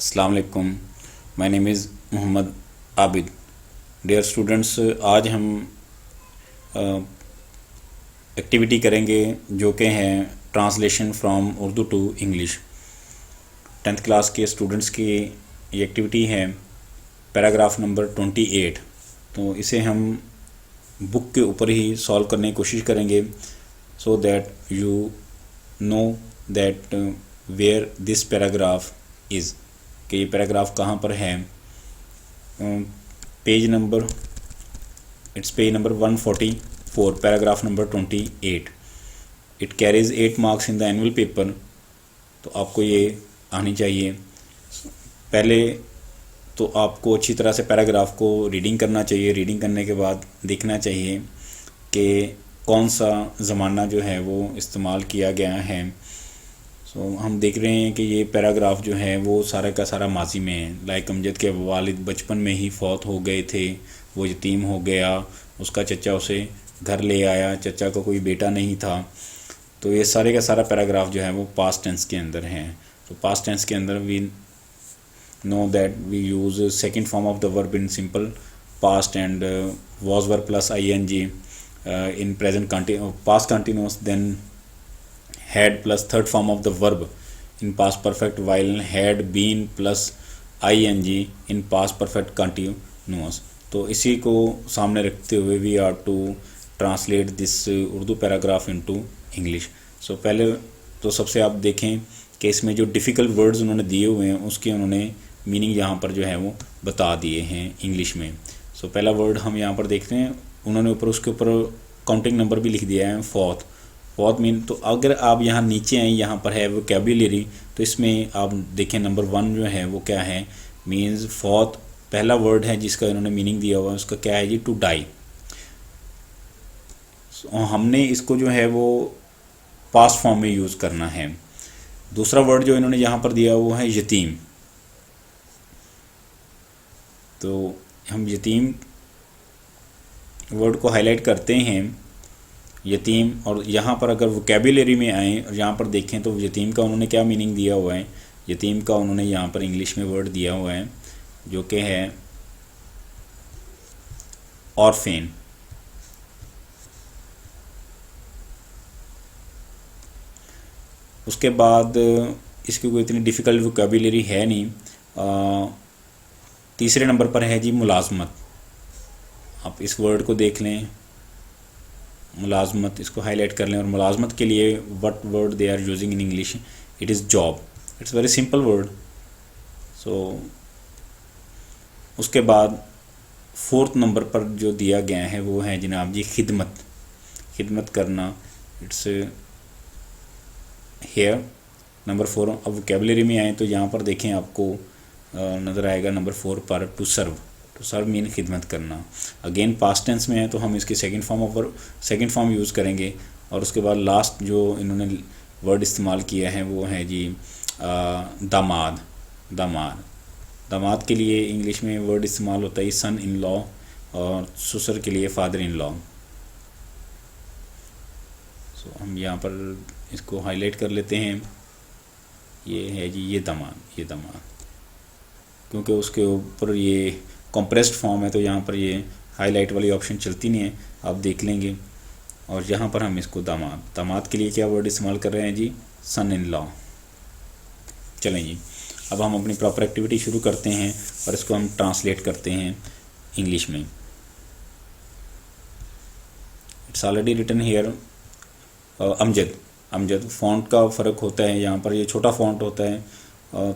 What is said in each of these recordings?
अस्सलाम वालेकुम। My name is Mohammad Abid. Dear students, आज हम एक्टिविटी करेंगे जो कि हैं translation from Urdu to English. 10th class के स्टूडेंट्स की ये एक्टिविटी है पैराग्राफ नंबर 28। तो इसे हम बुक के ऊपर ही सॉल्व करने की कोशिश करेंगे so that you know that where this paragraph is, कि ये पैराग्राफ कहाँ पर है। Page number page number 144, paragraph number 28। It carries 8 marks in the annual paper. तो आपको ये आनी चाहिए। पहले तो आपको अच्छी तरह से पैराग्राफ को रीडिंग करना चाहिए। रीडिंग करने के बाद देखना चाहिए कि कौन सा ज़माना जो है वो इस्तेमाल किया गया है। हम देख रहे हैं कि ये पैराग्राफ जो है वो सारा का सारा माजी में है। लाइक अमजद के वालिद बचपन में ही फौत हो गए थे, वो यतीम हो गया, उसका चचा उसे घर ले आया, चचा का कोई बेटा नहीं था। तो ये सारे का सारा पैराग्राफ जो है वो पास्ट टेंस के अंदर है। तो पास्ट टेंस के अंदर we know that we use second form of the verb in simple past and was verb plus ing in present past continuous, then had plus third form of the verb in past perfect, while had been plus ing in past perfect continuous। तो इसी को सामने रखते हुए we are to translate this Urdu paragraph into English. So पहले तो सबसे आप देखें कि इसमें जो डिफ़िकल्ट वर्ड्स उन्होंने दिए हुए हैं उसके उन्होंने मीनिंग यहाँ पर जो है वो बता दिए हैं इंग्लिश में। सो पहला वर्ड हम यहाँ पर देखते हैं। उन्होंने ऊपर उसके ऊपर काउंटिंग नंबर भी लिख दिया है, फोर्थ मीन। तो अगर आप यहाँ नीचे आए, यहाँ पर है वोकैबुलरी, तो इसमें आप देखें नंबर 1 जो है वो क्या है, मीन्स फोर्थ पहला वर्ड है जिसका इन्होंने मीनिंग दिया हुआ है, उसका क्या है जी, टू डाई। हमने इसको जो है वो पास्ट फॉर्म में यूज़ करना है। दूसरा वर्ड जो इन्होंने यहाँ पर दिया वो है यतीम। तो हम यतीम वर्ड को हाईलाइट करते हैं, यतीम। और यहाँ पर अगर वोकैबुलरी में आएँ और यहाँ पर देखें तो यतीम का उन्होंने क्या मीनिंग दिया हुआ है। यतीम का उन्होंने यहाँ पर इंग्लिश में वर्ड दिया हुआ है जो कि है ऑर्फेन। उसके बाद इसकी कोई इतनी डिफ़िकल्ट वोकैबुलरी है नहीं। तीसरे नंबर पर है जी मुलाजमत। आप इस वर्ड को देख लें, मुलाजमत, इसको हाईलाइट कर लें। और मुलाजमत के लिए what word they are using in English, it is job. It's very simple word. So उसके बाद 4th नंबर पर जो दिया गया है वो है जनाब जी खिदमत करना। It's here number 4। अब वोकैबुलरी में आए तो यहाँ पर देखें आपको नज़र आएगा नंबर 4 पर टू सर्व मीन खिदमत करना। अगेन पास्ट टेंस में है तो हम इसकी सेकंड फॉर्म यूज़ करेंगे। और उसके बाद लास्ट जो इन्होंने वर्ड इस्तेमाल किया है वो है जी दामाद के लिए इंग्लिश में वर्ड इस्तेमाल होता है सन इन लॉ, और ससुर के लिए फादर इन लॉ। सो हम यहाँ पर इसको हाईलाइट कर लेते हैं। ये है जी ये दामाद, क्योंकि उसके ऊपर ये कंप्रेस्ड फॉर्म है तो यहाँ पर ये हाईलाइट वाली ऑप्शन चलती नहीं है, आप देख लेंगे। और यहाँ पर हम इसको दामाद के लिए क्या वर्ड इस्तेमाल कर रहे हैं जी, सन इन लॉ। चलें जी, अब हम अपनी प्रॉपर एक्टिविटी शुरू करते हैं और इसको हम ट्रांसलेट करते हैं इंग्लिश में। It's already written here Amjad. Font का फ़र्क होता है, यहाँ पर ये छोटा फ़ॉन्ट होता है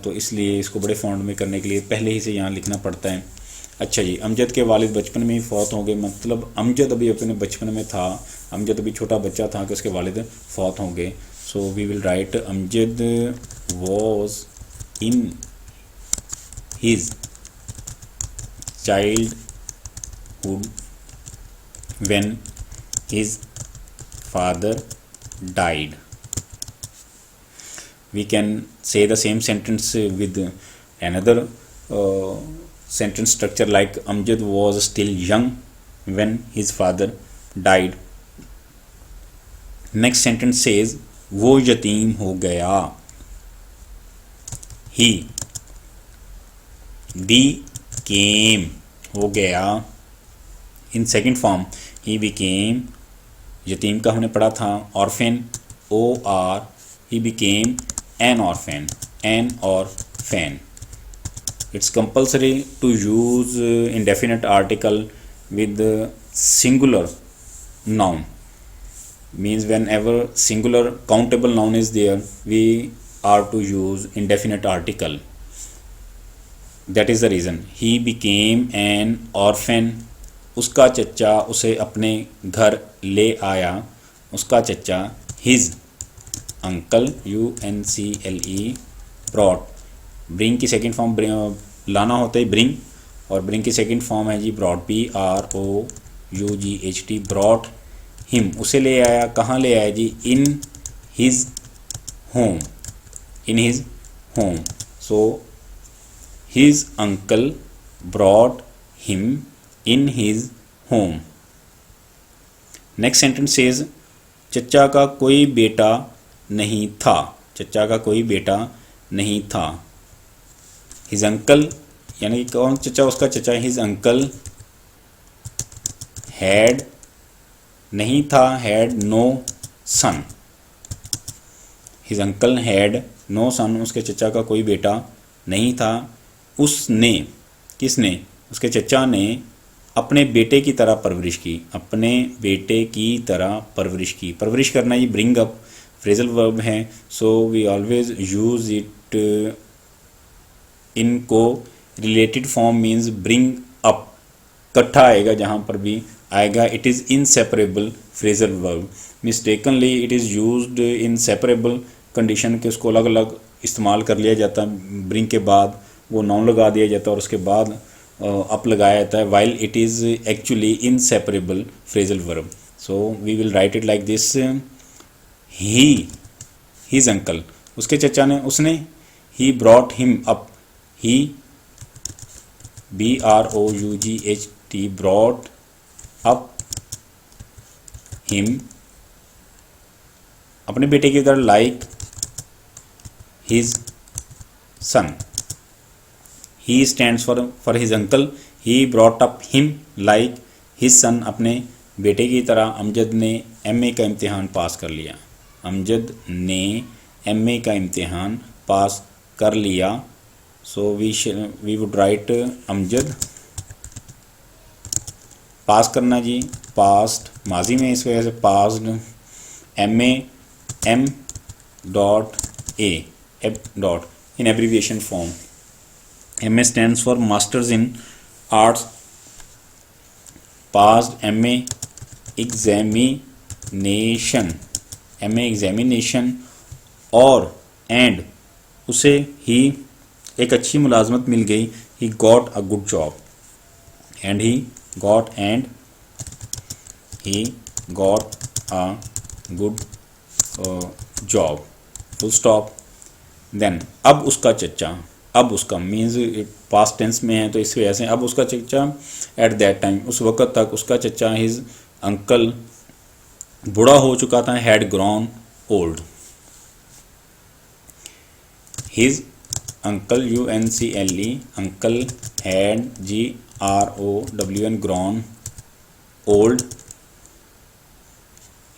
तो इसलिए इसको बड़े फ़ॉन्ट में करने के लिए पहले ही से यहाँ लिखना पड़ता है। अच्छा जी, अमजद के वालिद बचपन में ही फौत हो गए, मतलब अमजद अभी अपने बचपन में था, अमजद अभी छोटा बच्चा था कि उसके वालिद फौत हो गए। So we will write Amjad was in his childhood when his father died। We can say the same sentence with another sentence structure like Amjad was still young when his father died। Next sentence says वो यतीम हो गया। He became हो गया। In second form he became, यतीम का हमने पढ़ा था orphan, OR, he became an orphan, an orphan। It's compulsory to use indefinite article with singular noun, means whenever singular countable noun is there we are to use indefinite article। That is the reason he became an orphan, उसका चच्चा उसे अपने घर ले आया, उसका चच्चा his uncle, UNCLE, brought, bring की सेकेंड फॉर्म लाना होता है bring, और bring की सेकेंड फॉर्म है जी brought, BROUGHT, brought him, उसे ले आया, कहाँ ले आया जी, in his home, in his home। So his uncle brought him in his home। Next sentence says चच्चा का कोई बेटा नहीं था, चच्चा का कोई बेटा नहीं था। His uncle यानी कि कौन चच्चा, उसका चच्चा, his uncle had, नहीं था, had no son, his uncle had no son, उसके चच्चा का कोई बेटा नहीं था। उसने, किसने, उसके चच्चा ने अपने बेटे की तरह परवरिश की, अपने बेटे की तरह परवरिश की। परवरिश करना ये ब्रिंग अप फ्रेजल वर्ब है, so we always use it in को related form, means bring up, इकट्ठा आएगा जहाँ पर भी आएगा। It is inseparable phrasal verb, mistakenly it is used in separable condition के, उसको अलग अलग इस्तेमाल कर लिया जाता है, ब्रिंग के बाद वो नाउन लगा दिया जाता है और उसके बाद अप लगाया जाता है, while it is actually inseparable phrasal verb. So we will write it like this, he, his uncle, उसके चचा ने, उसने, he brought him up, he BROUGHT, brought up him, अपने बेटे की तरह, like his son. He stands for his uncle, he brought up him like his son, अपने बेटे की तरह। अमजद ने MA का इम्तिहान पास कर लिया, अमजद ने MA का इम्तिहान पास कर लिया। So we would write Amjad, pass करना जी, पास्ट माजी में, इस वजह से passed, MA M.A dot in abbreviation form. MA stands for Masters in Arts, passed MA examination, MA examination, और and उसे ही एक अच्छी मुलाजमत मिल गई, he got a good job, and he got a good job, full stop। then अब उसका चच्चा, अब उसका मीन्स पास्ट टेंस में है तो इस वजह से अब उसका चच्चा, एट दैट टाइम, उस वक़्त तक उसका चच्चा, हिज अंकल, बूढ़ा हो चुका था, had grown old, his uncle UNCLE, uncle had GROWN, grown old,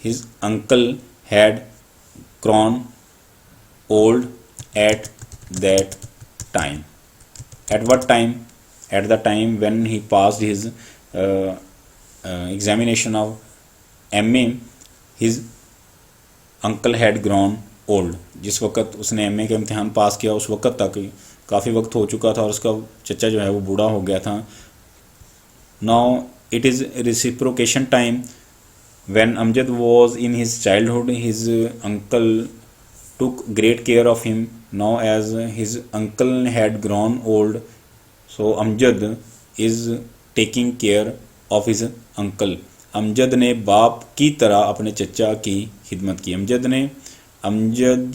his uncle had grown old at that time। At what time? At the time when he passed his examination of MA, his uncle had grown old। जिस वक़्त उसने MA का इम्तिहान पास किया उस वक़्त तक काफ़ी वक्त हो चुका था और उसका चच्चा जो है वो बूढ़ा हो गया था। Now it is reciprocation time। When Amjad was in his childhood, his uncle took great care of him। Now as his uncle had grown old, so Amjad is taking care of his uncle। Amjad ने बाप की तरह अपने चचा की खिदमत की, Amjad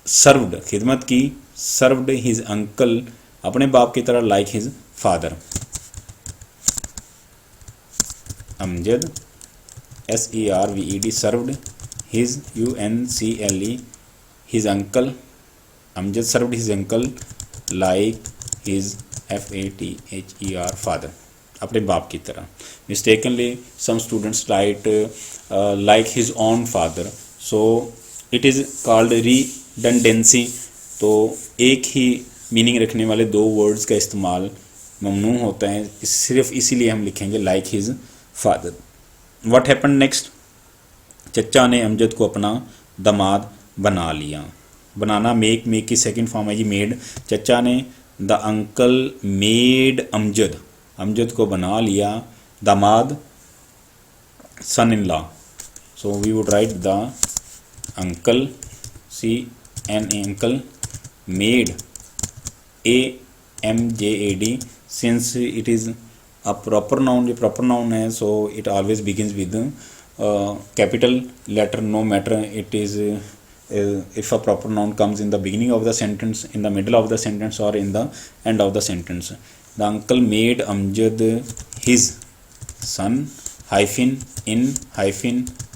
served, खिदमत की, सर्व्ड हिज अंकल, अपने बाप की तरह, like his father. Amjad SERVED, served his UNCLE, his uncle, Amjad served his uncle like his FATHER father, अपने बाप की तरह। Mistakenly some students write like his own father, so it is called redundancy. तो एक ही मीनिंग रखने वाले दो words का इस्तेमाल ममनू होता है, सिर्फ इसीलिए हम लिखेंगे like his father. What happen next, चचा ने अमजद को अपना दामाद बना लिया। बनाना मेक की सेकंड फॉर्म है जी मेड। चचा ने द अंकल मेड अमजद को बना लिया दामाद, son in law. So we would write the uncle CNA uncle made AMJAD, since it is a proper noun, ये प्रॉपर नाउन है, so it always begins with capital letter, no matter it is if a proper noun comes in the beginning of the sentence, in the middle of the sentence, or in the end of the sentence. The uncle made Amjad his son -in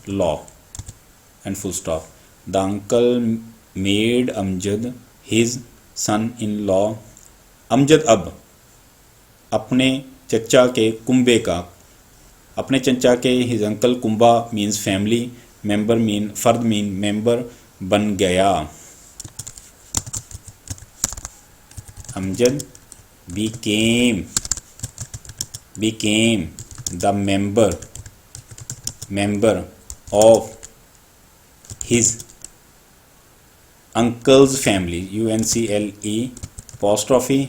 -law and full stop. The uncle made Amjad his son-in-law. Amjad अब अपने चचा के कुंबे का, अपने चचा के his uncle कुंबा मीन्स फैमिली, मेंबर मीन फर्द मीन मेंबर, बन गया। Amjad became the member of his uncle's family, UNCLE apostrophe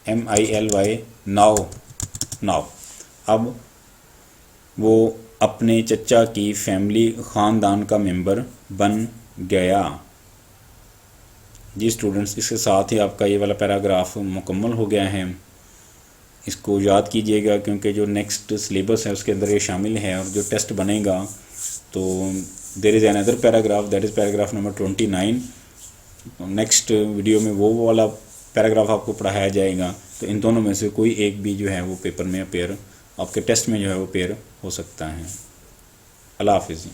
FAMILY now। अब वो अपने चचा की फैमिली ख़ानदान का मेंबर बन गया। जी स्टूडेंट्स, इसके साथ ही आपका ये वाला पैराग्राफ मुकम्मल हो गया है। इसको याद कीजिएगा क्योंकि जो नेक्स्ट सिलेबस है उसके अंदर ये शामिल है, और जो टेस्ट बनेगा तो there is another paragraph, that is paragraph number 29। Next video में वो वाला पैराग्राफ आपको पढ़ाया जाएगा। तो इन दोनों में से कोई एक भी जो है वो पेपर में अपेयर, आपके टेस्ट में जो है वो अपेयर हो सकता है। अल्लाह हाफिज़।